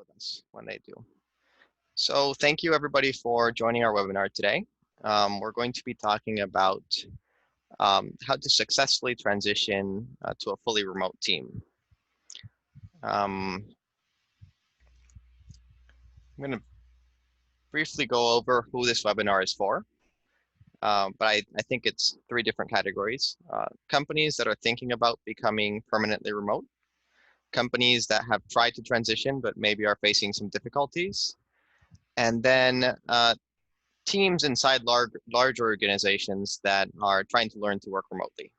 with us when they do. So thank you everybody for joining our webinar today. We're going to be talking about how to successfully transition to a fully remote team. I'm going to briefly go over who this webinar is for, but I think it's three different categories. Companies that are thinking about becoming permanently remote, companies that have tried to transition but maybe are facing some difficulties, and then teams inside large organizations that are trying to learn to work remotely.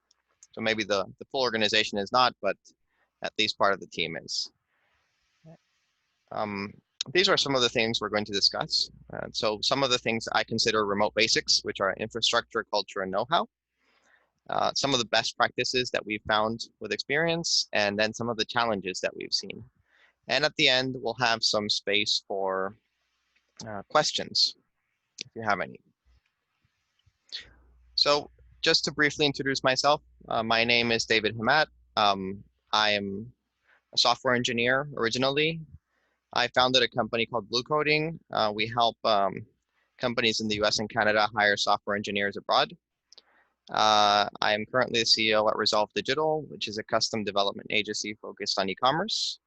So maybe the full organization is not, but at least part of the team is. These are some of the things we're going to discuss. So some of the things I consider remote basics, which are infrastructure, culture, and know-how. Some of the best practices that we've found with experience, and then some of the challenges that we've seen. And at the end, we'll have some space for questions, if you have any. So just to briefly introduce myself, my name is David Hemmat. I am a software engineer originally. I founded a company called Blue Coding. We help companies in the US and Canada hire software engineers abroad. I am currently the CEO at Resolve Digital, which is a custom development agency focused on e-commerce.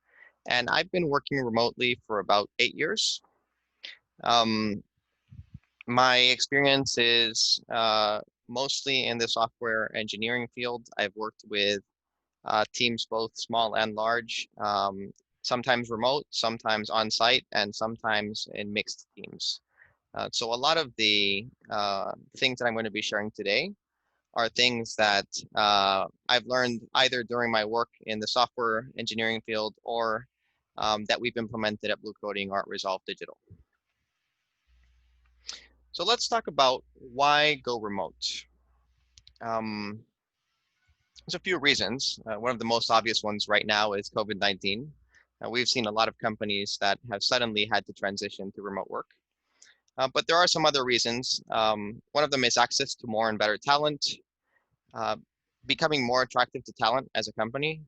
And I've been working remotely for about 8 years. My experience is mostly in the software engineering field. I've worked with teams both small and large, sometimes remote, sometimes on-site, and sometimes in mixed teams. So a lot of the things that I'm going to be sharing today are things that I've learned either during my work in the software engineering field or that we've implemented at Blue Coding or at Resolve Digital. So let's talk about why go remote. There's a few reasons. One of the most obvious ones right now is COVID-19. We've seen a lot of companies that have suddenly had to transition to remote work. But there are some other reasons. One of them is access to more and better talent, becoming more attractive to talent as a company,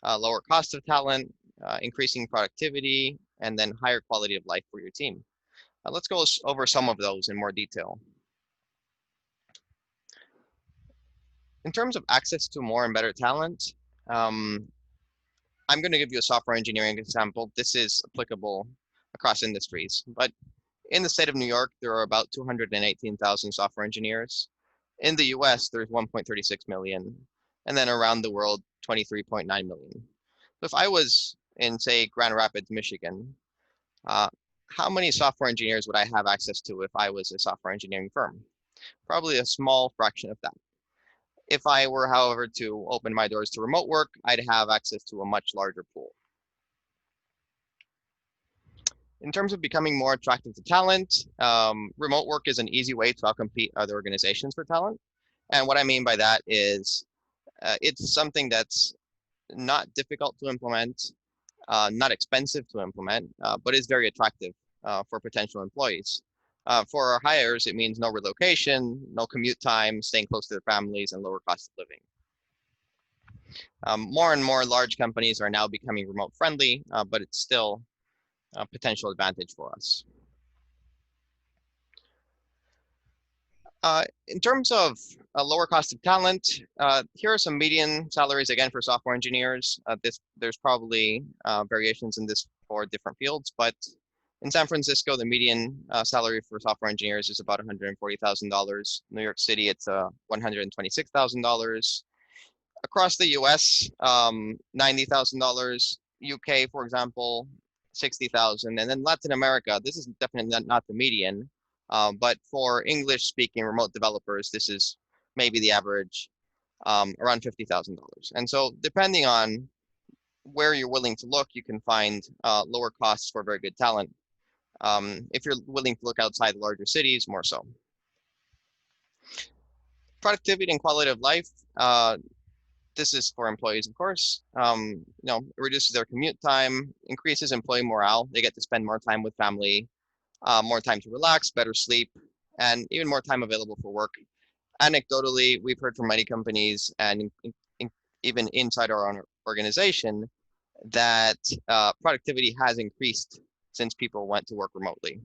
lower cost of talent, increasing productivity, and then higher quality of life for your team. Let's go over some of those in more detail. In terms of access to more and better talent, I'm going to give you a software engineering example. This is applicable across industries, but in the state of New York, there are about 218,000 software engineers. In the US, there's 1.36 million, and then around the world, 23.9 million. So if I was in, say, Grand Rapids, Michigan, how many software engineers would I have access to if I was a software engineering firm? Probably a small fraction of that. If I were, however, to open my doors to remote work, I'd have access to a much larger pool. In terms of becoming more attractive to talent, remote work is an easy way to outcompete other organizations for talent. And what I mean by that is it's something that's not difficult to implement, not expensive to implement, but is very attractive for potential employees. For our hires, it means no relocation, no commute time, staying close to their families, and lower cost of living. More and more large companies are now becoming remote friendly, but it's still a potential advantage for us. In terms of a lower cost of talent, here are some median salaries again for software engineers. There's probably variations in this for different fields, but in San Francisco, the median salary for software engineers is about $140,000. New York City, it's $126,000. Across the US, $90,000. UK, for example, 60,000. And then Latin America, this is definitely not the median, but for English-speaking remote developers, this is maybe the average, around $50,000. And so depending on where you're willing to look, you can find lower costs for very good talent. If you're willing to look outside larger cities, more so. Productivity and quality of life. This is for employees, of course. It reduces their commute time, increases employee morale. They get to spend more time with family, more time to relax, better sleep, and even more time available for work. Anecdotally, we've heard from many companies and even inside our own organization that productivity has increased since people went to work remotely.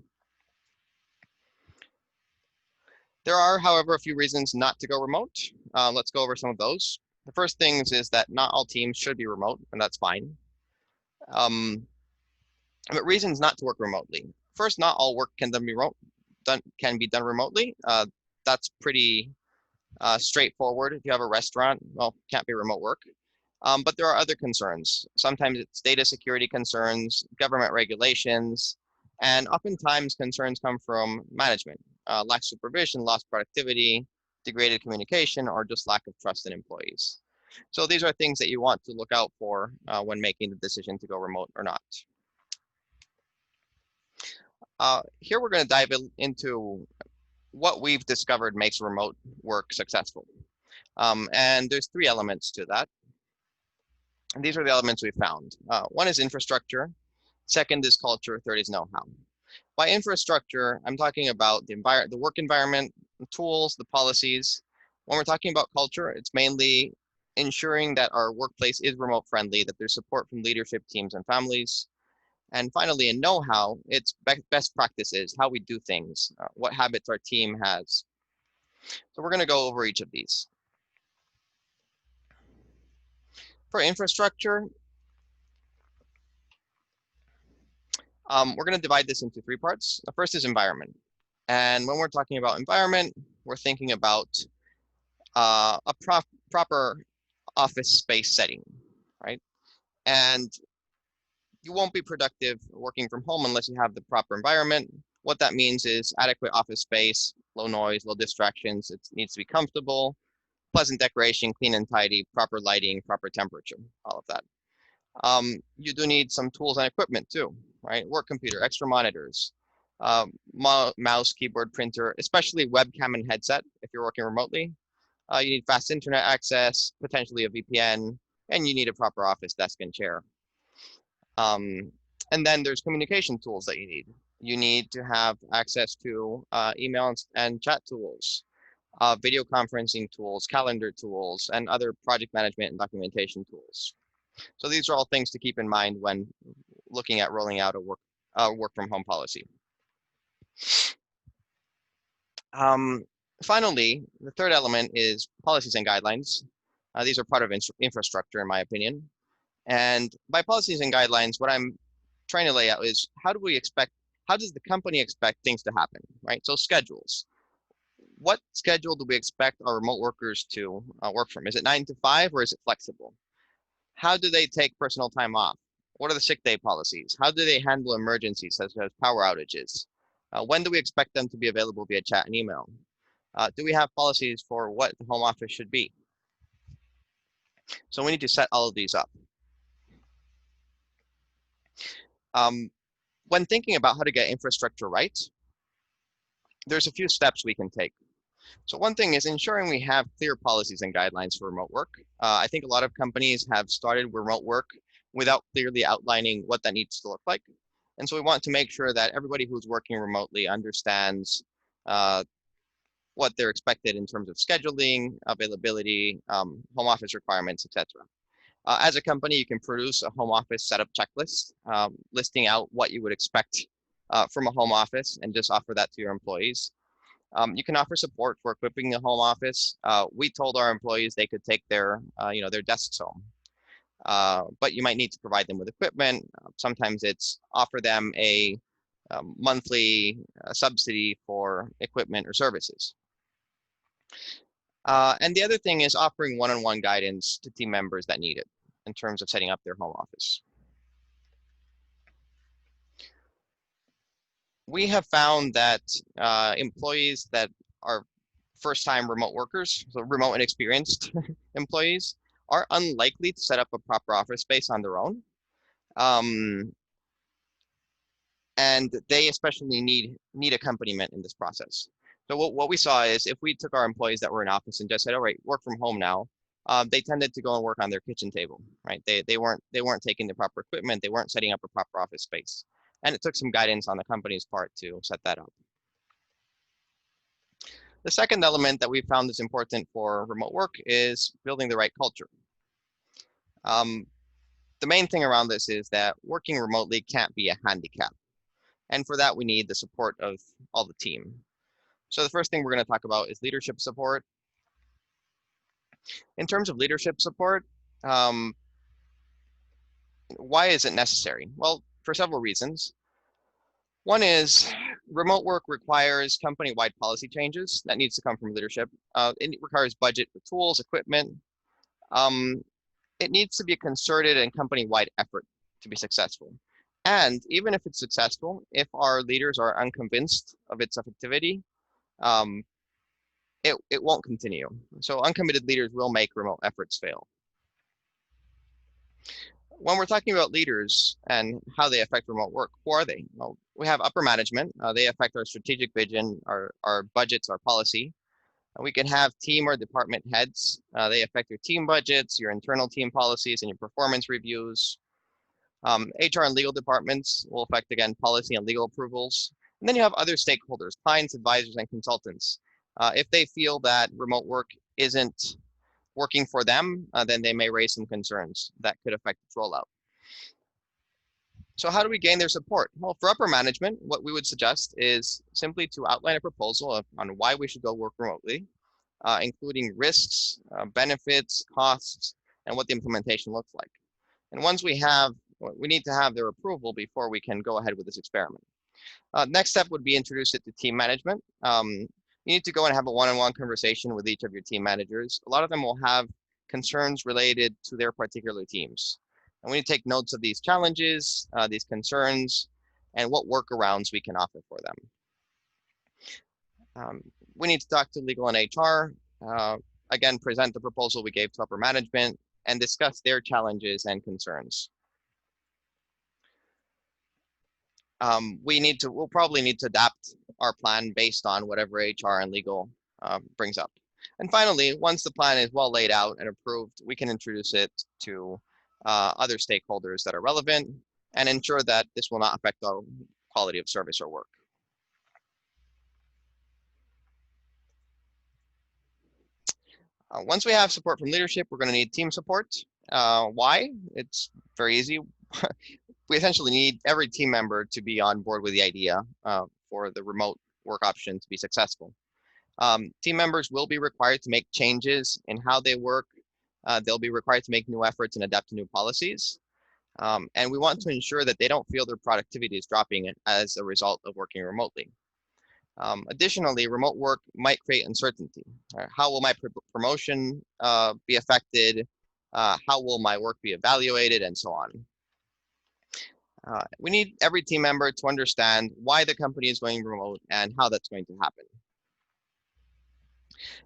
There are, however, a few reasons not to go remote. Let's go over some of those. The first thing is that not all teams should be remote, and that's fine. But reasons not to work remotely. First, not all work can be done remotely. That's pretty straightforward. If you have a restaurant, well, can't be remote work. But there are other concerns. Sometimes it's data security concerns, government regulations, and oftentimes concerns come from management, lack of supervision, lost productivity, degraded communication, or just lack of trust in employees. So these are things that you want to look out for when making the decision to go remote or not. Here we're going to dive into what we've discovered makes remote work successful. And there's three elements to that. And these are the elements we found. One is infrastructure, second is culture, third is know-how. By infrastructure, I'm talking about the work environment, the tools, the policies. When we're talking about culture, it's mainly ensuring that our workplace is remote friendly, that there's support from leadership teams and families. And finally, in know-how, it's best practices, how we do things, what habits our team has. So we're going to go over each of these. For infrastructure, we're going to divide this into three parts. The first is environment. And when we're talking about environment, we're thinking about a proper office space setting, right? And you won't be productive working from home unless you have the proper environment. What that means is adequate office space, low noise, low distractions. It needs to be comfortable, pleasant decoration, clean and tidy, proper lighting, proper temperature, all of that. You do need some tools and equipment too, right? Work computer, extra monitors, mouse, keyboard, printer, especially webcam and headset if you're working remotely. You need fast internet access, potentially a VPN, and you need a proper office desk and chair. And then there's communication tools that you need. You need to have access to email and chat tools, video conferencing tools, calendar tools, and other project management and documentation tools. So these are all things to keep in mind when looking at rolling out a work from home policy. Finally, the third element is policies and guidelines. These are part of infrastructure, in my opinion. And by policies and guidelines, what I'm trying to lay out is how does the company expect things to happen, right? So schedules. What schedule do we expect our remote workers to work from? Is it 9 to 5 or is it flexible? How do they take personal time off? What are the sick day policies? How do they handle emergencies such as power outages? When do we expect them to be available via chat and email? Do we have policies for what the home office should be? So we need to set all of these up. When thinking about how to get infrastructure right, there's a few steps we can take. So one thing is ensuring we have clear policies and guidelines for remote work. I think a lot of companies have started remote work without clearly outlining what that needs to look like. And so we want to make sure that everybody who's working remotely understands what they're expected in terms of scheduling, availability, home office requirements, etc. As a company, you can produce a home office setup checklist, listing out what you would expect from a home office and just offer that to your employees. You can offer support for equipping the home office. We told our employees they could take their desks home, but you might need to provide them with equipment. Sometimes it's offer them a monthly subsidy for equipment or services. And the other thing is offering one-on-one guidance to team members that need it in terms of setting up their home office. We have found that employees that are first-time remote workers, so remote and experienced employees, are unlikely to set up a proper office space on their own. And they especially need accompaniment in this process. So what we saw is if we took our employees that were in office and just said, all right, work from home now, they tended to go and work on their kitchen table, right? They weren't taking the proper equipment, they weren't setting up a proper office space. And it took some guidance on the company's part to set that up. The second element that we found is important for remote work is building the right culture. the main thing around this is that working remotely can't be a handicap. And for that, we need the support of all the team. So the first thing we're going to talk about is leadership support. In terms of leadership support, um, why is it necessary? Well, for several reasons. One is remote work requires company-wide policy changes that needs to come from leadership. It requires budget for tools, equipment. Um, it needs to be a concerted and company-wide effort to be successful. And even if it's successful, if our leaders are unconvinced of its effectivity, um, it won't continue. So uncommitted leaders will make remote efforts fail. When we're talking about leaders and how they affect remote work, who are they? Well, we have upper management. They affect our strategic vision, our budgets, our policy. We can have team or department heads. They affect your team budgets, your internal team policies, and your performance reviews. HR and legal departments will affect, again, policy and legal approvals. And then you have other stakeholders, clients, advisors, and consultants. If they feel that remote work isn't working for them, then they may raise some concerns that could affect its rollout. So how do we gain their support? Well, for upper management, what we would suggest is simply to outline a proposal on why we should go work remotely, including risks, benefits, costs, and what the implementation looks like. And once we need to have their approval before we can go ahead with this experiment. Next step would be introduce it to team management. You need to go and have a one-on-one conversation with each of your team managers. A lot of them will have concerns related to their particular teams. And we need to take notes of these challenges, these concerns, and what workarounds we can offer for them. We need to talk to legal and HR, again, present the proposal we gave to upper management, and discuss their challenges and concerns. We'll probably need to adapt our plan based on whatever HR and legal brings up. And finally, once the plan is well laid out and approved, we can introduce it to other stakeholders that are relevant and ensure that this will not affect our quality of service or work. Once we have support from leadership, we're going to need team support. Why? It's very easy. We essentially need every team member to be on board with the idea for the remote work option to be successful. Team members will be required to make changes in how they work. They'll be required to make new efforts and adapt to new policies. And we want to ensure that they don't feel their productivity is dropping as a result of working remotely. Additionally, remote work might create uncertainty. How will my promotion be affected? How will my work be evaluated, and so on. We need every team member to understand why the company is going remote and how that's going to happen.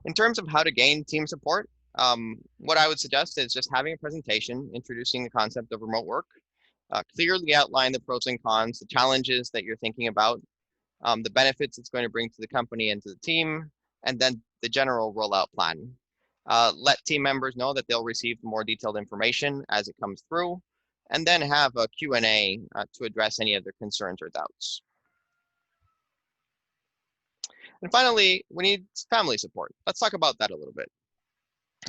In terms of how to gain team support, what I would suggest is just having a presentation introducing the concept of remote work, clearly outline the pros and cons, the challenges that you're thinking about, the benefits it's going to bring to the company and to the team, and then the general rollout plan. Let team members know that they'll receive more detailed information as it comes through, and then have a Q&A to address any of their concerns or doubts. And finally, we need family support. Let's talk about that a little bit.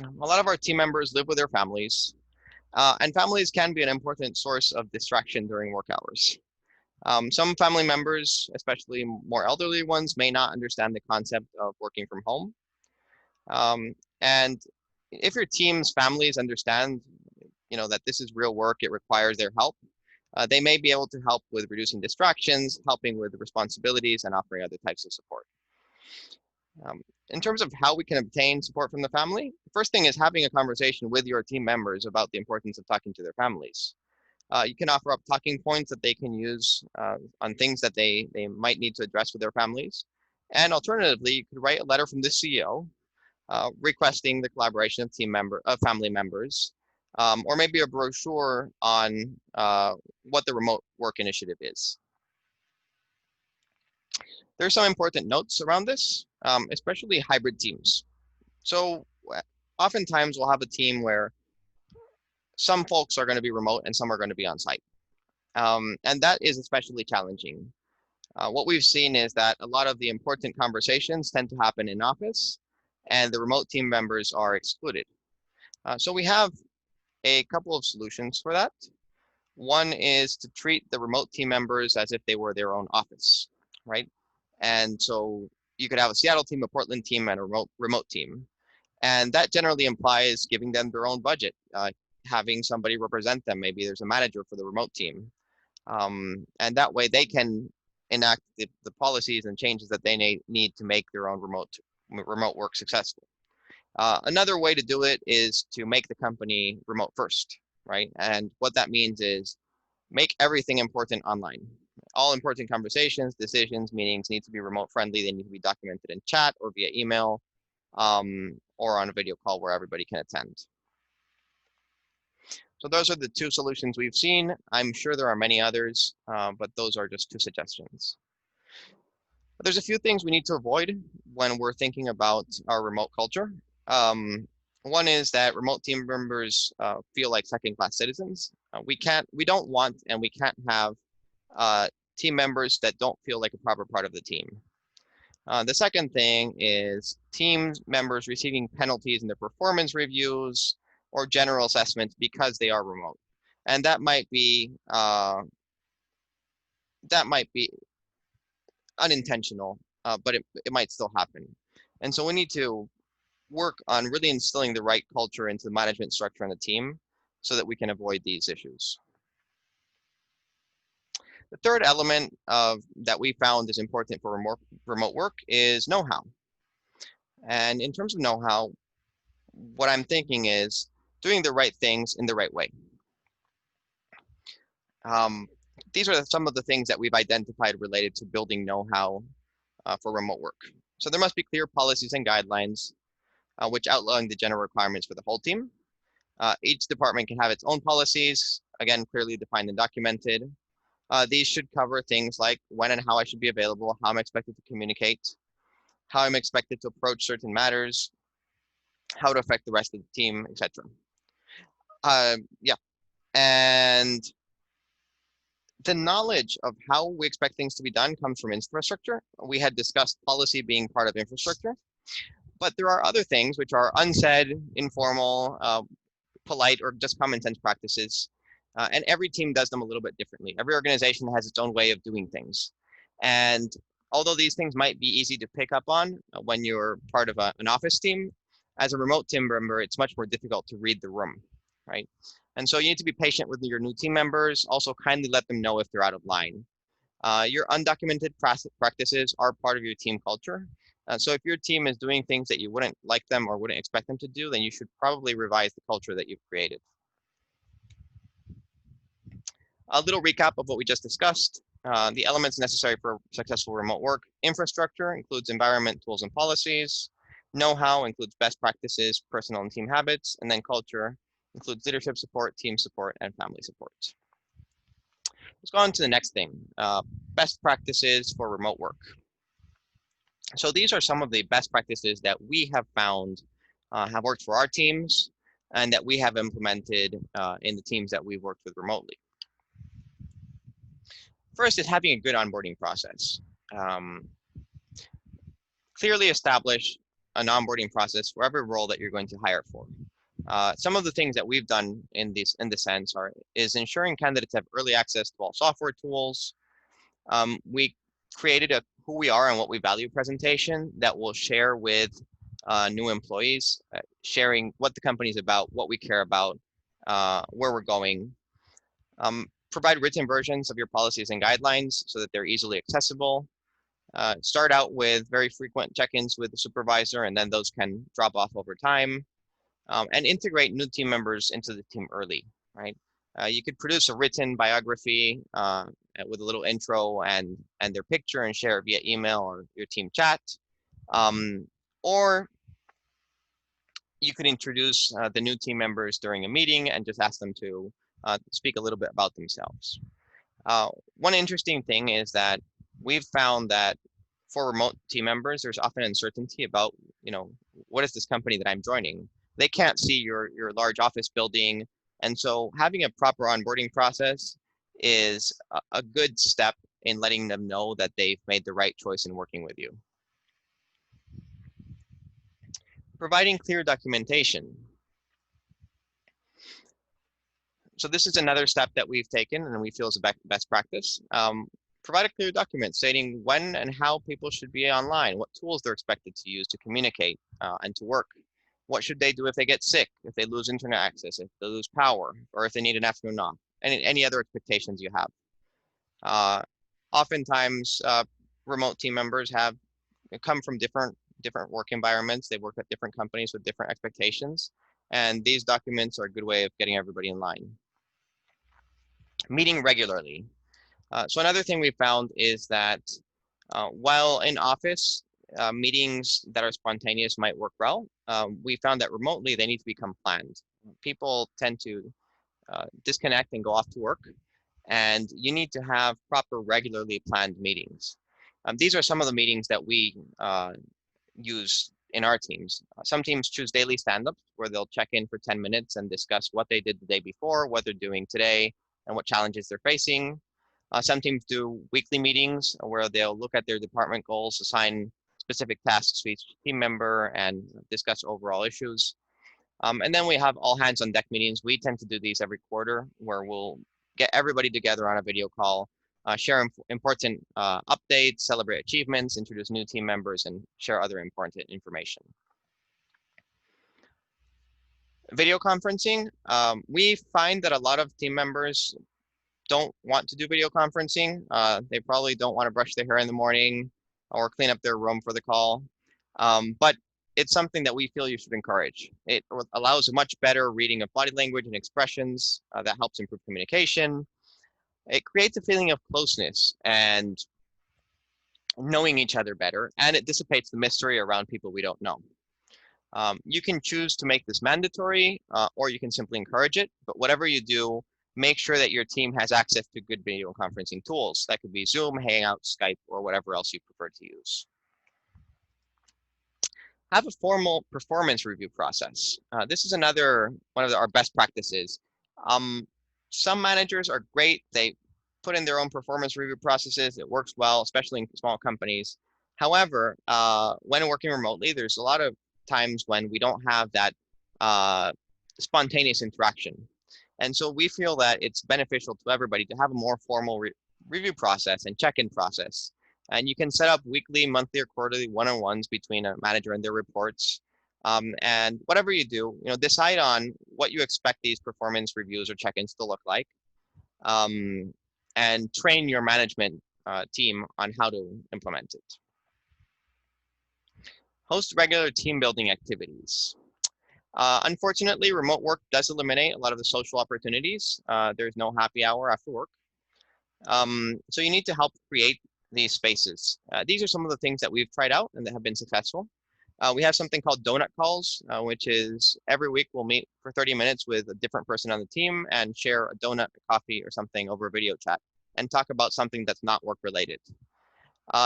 A lot of our team members live with their families, and families can be an important source of distraction during work hours. Some family members, especially more elderly ones, may not understand the concept of working from home. And if your team's families understand, that this is real work, it requires their help, they may be able to help with reducing distractions, helping with the responsibilities, and offering other types of support. In terms of how we can obtain support from the family, the first thing is having a conversation with your team members about the importance of talking to their families. You can offer up talking points that they can use on things that they might need to address with their families. And alternatively, you could write a letter from the CEO requesting the collaboration of family members, or maybe a brochure on what the remote work initiative is. There's some important notes around this, especially hybrid teams. So oftentimes we'll have a team where some folks are going to be remote and some are going to be on site. And that is especially challenging. What we've seen is that a lot of the important conversations tend to happen in office, and the remote team members are excluded. So we have a couple of solutions for that. One is to treat the remote team members as if they were their own office, right? And so you could have a Seattle team, a Portland team, and a remote team. And that generally implies giving them their own budget, having somebody represent them. Maybe there's a manager for the remote team. And that way they can enact the policies and changes that they need to make their own remote work successful. Another way to do it is to make the company remote first, right? And what that means is make everything important online. All important conversations, decisions, meetings need to be remote friendly. They need to be documented in chat or via email, or on a video call where everybody can attend. So those are the two solutions we've seen. I'm sure there are many others, but those are just two suggestions. But there's a few things we need to avoid when we're thinking about our remote culture. One is that remote team members feel like second-class citizens. We don't want, and we can't have team members that don't feel like a proper part of the team. The second thing is team members receiving penalties in their performance reviews or general assessments because they are remote, and that might be unintentional, but it might still happen. And so we need to work on really instilling the right culture into the management structure and the team so that we can avoid these issues. The third element that we found is important for remote work is know-how. And in terms of know-how, what I'm thinking is doing the right things in the right way. Um, these are some of the things that we've identified related to building know-how for remote work. So there must be clear policies and guidelines which outline the general requirements for the whole team. Each department can have its own policies, again, clearly defined and documented. These should cover things like when and how I should be available, how I'm expected to communicate, how I'm expected to approach certain matters, how to affect the rest of the team, etc. Yeah, and the knowledge of how we expect things to be done comes from infrastructure. We had discussed policy being part of infrastructure, but there are other things which are unsaid, informal, polite, or just common sense practices. And every team does them a little bit differently. Every organization has its own way of doing things. And although these things might be easy to pick up on when you're part of an office team, as a remote team member, it's much more difficult to read the room, right? And so you need to be patient with your new team members. Also, kindly let them know if they're out of line. Your undocumented practices are part of your team culture. So if your team is doing things that you wouldn't like them or wouldn't expect them to do, then you should probably revise the culture that you've created. A little recap of what we just discussed. The elements necessary for successful remote work. Infrastructure includes environment, tools, and policies. Know-how includes best practices, personal and team habits. And then culture includes leadership support, team support, and family support. Let's go on to the next thing, best practices for remote work. So these are some of the best practices that we have found have worked for our teams and that we have implemented in the teams that we've worked with remotely. First is having a good onboarding process. Clearly establish an onboarding process for every role that you're going to hire for. Some of the things that we've done in this sense is ensuring candidates have early access to all software tools. We created a who we are and what we value presentation that we'll share with new employees, sharing what the company is about, what we care about, where we're going. Provide written versions of your policies and guidelines so that they're easily accessible. Start out with very frequent check-ins with the supervisor, and then those can drop off over time. And integrate new team members into the team early, right? You could produce a written biography with a little intro and their picture and share it via email or your team chat. Or you could introduce the new team members during a meeting and just ask them to speak a little bit about themselves. One interesting thing is that we've found that for remote team members, there's often uncertainty about, what is this company that I'm joining? They can't see your large office building. And so having a proper onboarding process is a good step in letting them know that they've made the right choice in working with you. Providing clear documentation. So this is another step that we've taken and we feel is a best practice. Provide a clear document stating when and how people should be online, what tools they're expected to use to communicate and to work. What should they do if they get sick, if they lose internet access, if they lose power, or if they need an afternoon off, and any other expectations you have. Oftentimes, remote team members have come from different work environments. They work at different companies with different expectations, and these documents are a good way of getting everybody in line. Meeting regularly. So another thing we found is that while in office, meetings that are spontaneous might work well, we found that remotely they need to become planned. People tend to disconnect and go off to work, and you need to have proper regularly planned meetings. These are some of the meetings that we use in our teams. Some teams choose daily stand-ups where they'll check in for 10 minutes and discuss what they did the day before, what they're doing today, and what challenges they're facing. Some teams do weekly meetings where they'll look at their department goals, assign specific tasks to each team member, and discuss overall issues. And then we have all hands on deck meetings. We tend to do these every quarter where we'll get everybody together on a video call, share important updates, celebrate achievements, introduce new team members, and share other important information. Video conferencing, we find that a lot of team members don't want to do video conferencing. They probably don't want to brush their hair in the morning or clean up their room for the call. But it's something that we feel you should encourage. It allows a much better reading of body language and expressions that helps improve communication. It creates a feeling of closeness and knowing each other better, and it dissipates the mystery around people we don't know. You can choose to make this mandatory, or you can simply encourage it, but whatever you do, make sure that your team has access to good video conferencing tools. That could be Zoom, Hangout, Skype, or whatever else you prefer to use. Have a formal performance review process. This is another one of our best practices. Some managers are great. They put in their own performance review processes. It works well, especially in small companies. However, when working remotely, there's a lot of times when we don't have that spontaneous interaction. And so we feel that it's beneficial to everybody to have a more formal review process and check-in process. And you can set up weekly, monthly, or quarterly one-on-ones between a manager and their reports. And whatever you do, decide on what you expect these performance reviews or check-ins to look like, and train your management team on how to implement it. Host regular team building activities. Unfortunately, remote work does eliminate a lot of the social opportunities. There's no happy hour after work. So you need to help create these spaces. These are some of the things that we've tried out and that have been successful. We have something called donut calls, which is every week we'll meet for 30 minutes with a different person on the team and share a donut, a coffee, or something over a video chat and talk about something that's not work related.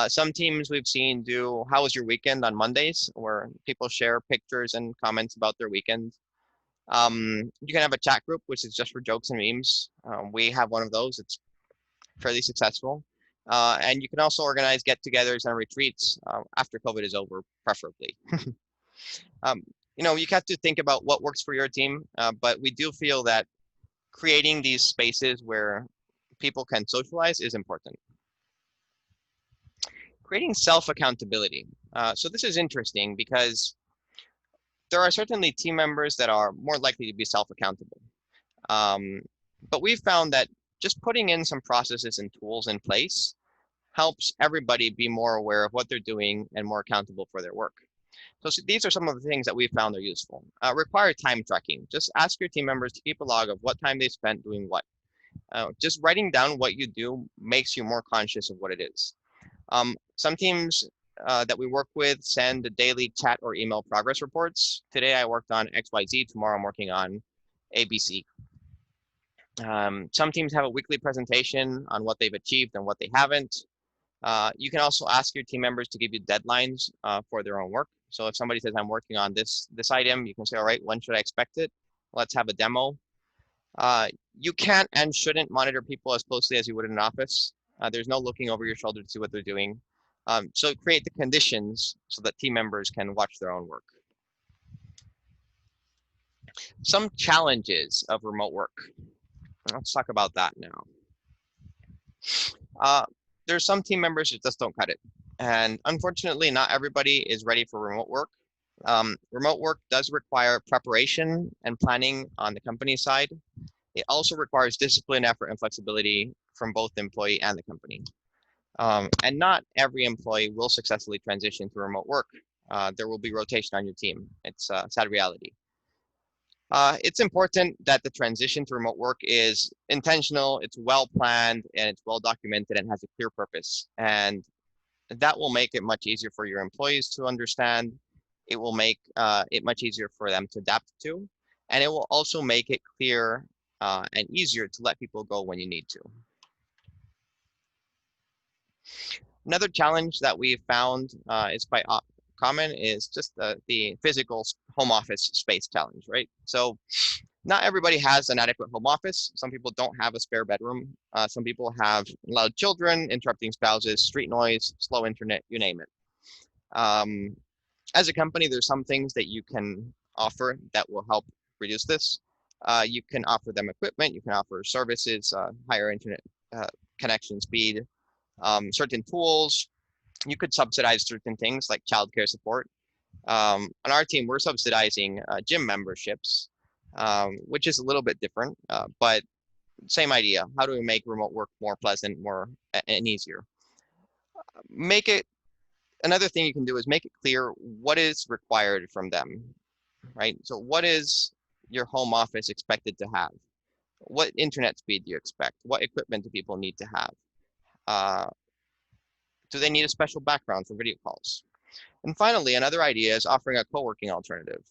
Some teams we've seen do how was your weekend on Mondays, where people share pictures and comments about their weekend. You can have a chat group, which is just for jokes and memes. We have one of those. It's fairly successful. And you can also organize get-togethers and retreats after COVID is over, preferably. You have to think about what works for your team, but we do feel that creating these spaces where people can socialize is important. Creating self-accountability. So this is interesting because there are certainly team members that are more likely to be self-accountable. But we've found that just putting in some processes and tools in place helps everybody be more aware of what they're doing and more accountable for their work. So these are some of the things that we found are useful. Require time tracking. Just ask your team members to keep a log of what time they spent doing what. Just writing down what you do makes you more conscious of what it is. Some teams that we work with send daily chat or email progress reports. Today I worked on XYZ, tomorrow I'm working on ABC. Some teams have a weekly presentation on what they've achieved and what they haven't. You can also ask your team members to give you deadlines for their own work. So if somebody says, I'm working on this item, you can say, all right, when should I expect it? Let's have a demo. You can't and shouldn't monitor people as closely as you would in an office. There's no looking over your shoulder to see what they're doing. So create the conditions so that team members can watch their own work. Some challenges of remote work. Let's talk about that now. Uh, there's some team members that just don't cut it. And unfortunately, not everybody is ready for remote work. Remote work does require preparation and planning on the company side. It also requires discipline, effort, and flexibility from both the employee and the company. And not every employee will successfully transition to remote work. There will be rotation on your team. It's a sad reality. It's important that the transition to remote work is intentional, it's well planned, and it's well documented and has a clear purpose. And that will make it much easier for your employees to understand. It will make it much easier for them to adapt to. And it will also make it clear and easier to let people go when you need to. Another challenge that we've found is quite common is just the physical home office space challenge, right? So not everybody has an adequate home office. Some people don't have a spare bedroom. Some people have loud children, interrupting spouses, street noise, slow internet, you name it. As a company, there's some things that you can offer that will help reduce this. You can offer them equipment, you can offer services, higher internet connection speed, certain tools. You could subsidize certain things like childcare support. On our team, we're subsidizing gym memberships, which is a little bit different, but same idea. How do we make remote work more pleasant, more and easier? Make it Another thing you can do is make it clear what is required from them, right? So what is your home office expected to have? What internet speed do you expect? What equipment do people need to have? Uh, do they need a special background for video calls? And finally, another idea is offering a co-working alternative.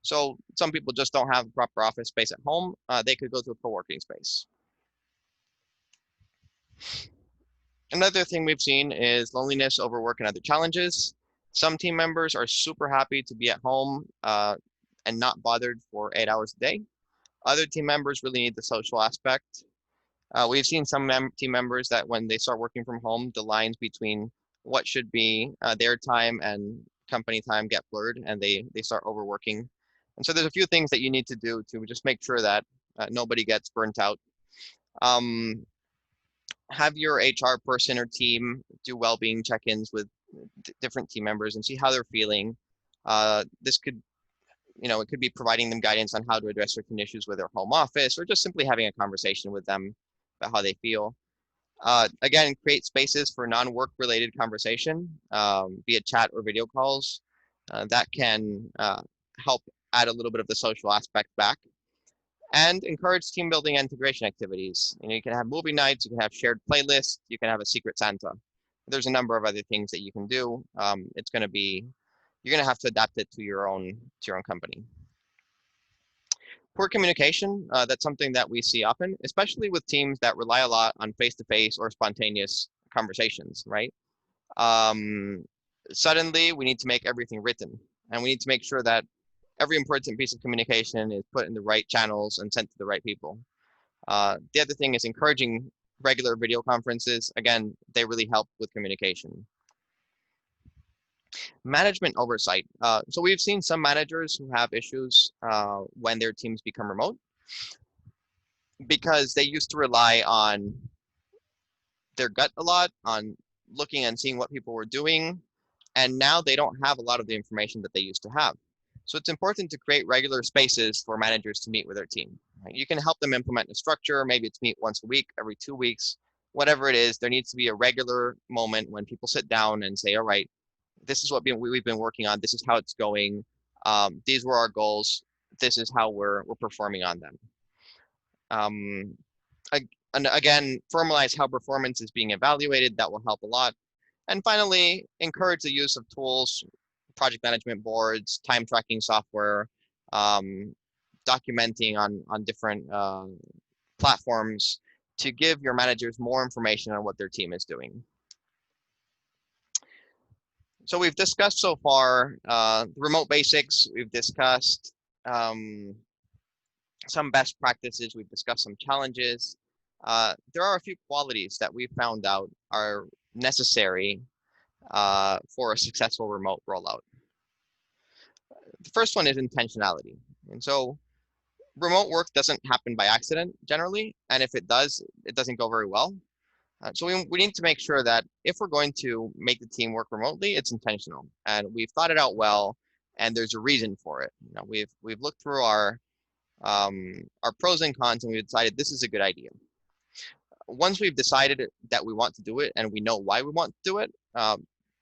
So some people just don't have a proper office space at home. They could go to a co-working space. Another thing we've seen is loneliness, overwork, and other challenges. Some team members are super happy to be at home and not bothered for 8 hours a day. Other team members really need the social aspect. We've seen some team members that when they start working from home, the lines between what should be their time and company time get blurred, and they start overworking. And so there's a few things that you need to do to just make sure that nobody gets burnt out. Um, have your HR person or team do well-being check-ins with different team members and see how they're feeling. This could, it could be providing them guidance on how to address certain issues with their home office, or just simply having a conversation with them about how they feel. Again, create spaces for non-work related conversation, via chat or video calls. That can help add a little bit of the social aspect back. And encourage team building and integration activities. You can have movie nights, you can have shared playlists, you can have a secret Santa. There's a number of other things that you can do. You're going to have to adapt it to your own company. Poor communication, that's something that we see often, especially with teams that rely a lot on face-to-face or spontaneous conversations, right? Um, Suddenly, we need to make everything written, and we need to make sure that every important piece of communication is put in the right channels and sent to the right people. The other thing is encouraging regular video conferences. Again, they really help with communication. Management oversight. So we've seen some managers who have issues when their teams become remote because they used to rely on their gut a lot, on looking and seeing what people were doing, and now they don't have a lot of the information that they used to have. So it's important to create regular spaces for managers to meet with their team. Right? You can help them implement a structure. Maybe it's meet once a week, every 2 weeks, whatever it is. There needs to be a regular moment when people sit down and say, all right, this is what we've been working on. This is how it's going. These were our goals. This is how we're performing on them. Um, and again, formalize how performance is being evaluated. That will help a lot. And finally, encourage the use of tools, project management boards, time tracking software, documenting on different platforms to give your managers more information on what their team is doing. So we've discussed so far the remote basics. We've discussed some best practices. We've discussed some challenges. There are a few qualities that we've found out are necessary for a successful remote rollout. The first one is intentionality. And so remote work doesn't happen by accident generally, and if it does, it doesn't go very well. So we need to make sure that if we're going to make the team work remotely, it's intentional and we've thought it out well, and there's a reason for it. We've looked through our pros and cons, and we've decided this is a good idea. Once we've decided that we want to do it and we know why we want to do it,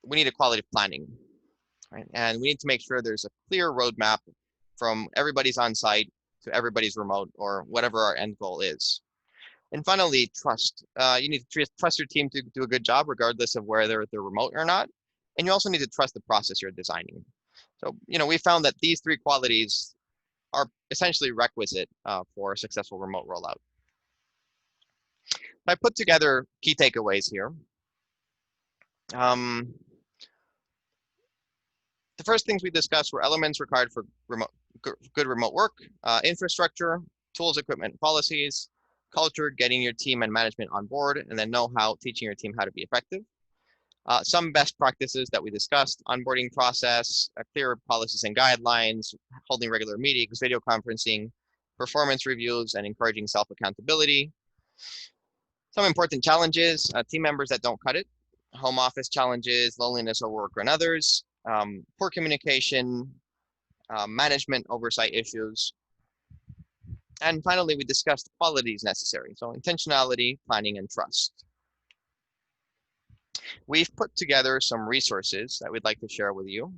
we need a quality planning, right? And we need to make sure there's a clear roadmap from everybody's on site to everybody's remote or whatever our end goal is. And finally, trust. You need to trust your team to do a good job, regardless of whether they're remote or not. And you also need to trust the process you're designing. So, we found that these three qualities are essentially requisite for a successful remote rollout. I put together key takeaways here. The first things we discussed were elements required for good remote work, infrastructure, tools, equipment, policies, culture, getting your team and management on board, and then know-how, teaching your team how to be effective. Some best practices that we discussed: onboarding process, clear policies and guidelines, holding regular meetings, video conferencing, performance reviews, and encouraging self-accountability. Some important challenges: team members that don't cut it, home office challenges, loneliness over work and others, poor communication, management oversight issues. And finally, we discussed qualities necessary, so intentionality, planning, and trust. We've put together some resources that we'd like to share with you.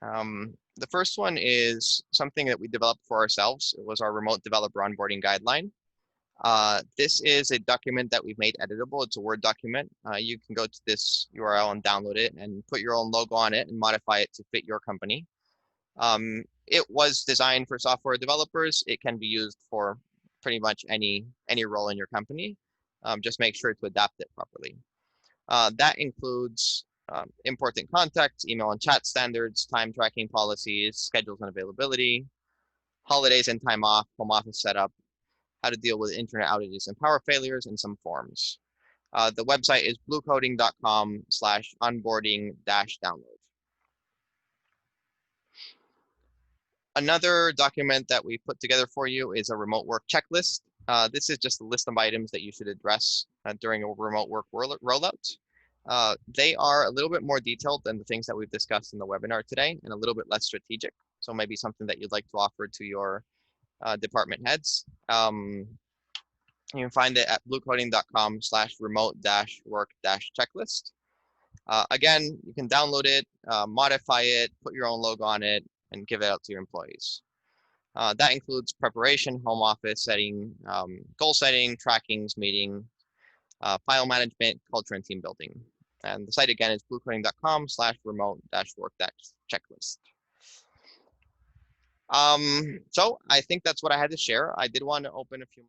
The first one is something that we developed for ourselves. It was our remote developer onboarding guideline. This is a document that we've made editable. It's a Word document. You can go to this URL and download it and put your own logo on it and modify it to fit your company. It was designed for software developers. It can be used for pretty much any role in your company. Just make sure to adapt it properly. That includes important contacts, email and chat standards, time tracking policies, schedules and availability, holidays and time off, home office setup, how to deal with internet outages and power failures, and some forms. The website is bluecoding.com/onboarding-download. Another document that we put together for you is a remote work checklist. This is just a list of items that you should address during a remote work rollout. They are a little bit more detailed than the things that we've discussed in the webinar today, and a little bit less strategic. So maybe something that you'd like to offer to your department heads. You can find it at bluecoding.com/remote-work-checklist. Again, you can download it, modify it, put your own logo on it, and give it out to your employees. That includes preparation, home office setting, goal setting, trackings, meeting, file management, culture, and team building. And the site again is bluecoding.com/remote-work-checklist. So I think that's what I had to share. I did want to open a few